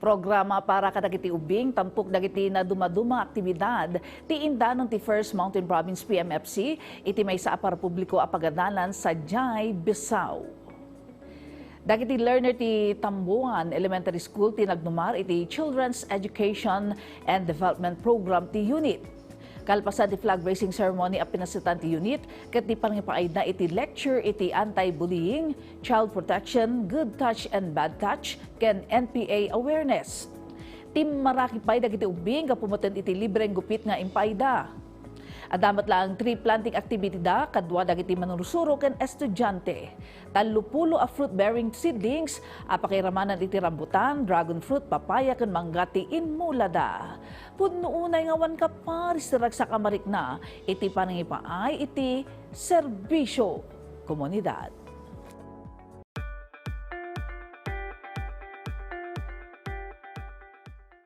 Programa para kadagiti ubbing, tampok dagiti na dumaduma aktibidad, ti indanon ti First Mountain Province PMFC, iti may sa para publiko a pagadalan sadiay, Besao. Dagiti learner ti Tambuan Elementary School ti nagdumar iti Children's Education and Development Program ti unit. Kalpasan ti flag raising ceremony a pinasitan ti unit ket ti pangipaay na iti lecture iti anti-bullying, child protection, good touch and bad touch ken NPA awareness. Tim marakipay dagiti ubbing kapumuten iti libreng gupit nga impayda. Adamat lang tree planting activity da kadwa dagiti manurusuro ken estudyante. 30 a fruit-bearing seedlings apakiramanan iti rambutan, dragon fruit, papaya ken manggati inmulada. Pudno unay nga wan ka paris sa kamarik na iti panangipaay iti serbisyo komunidad.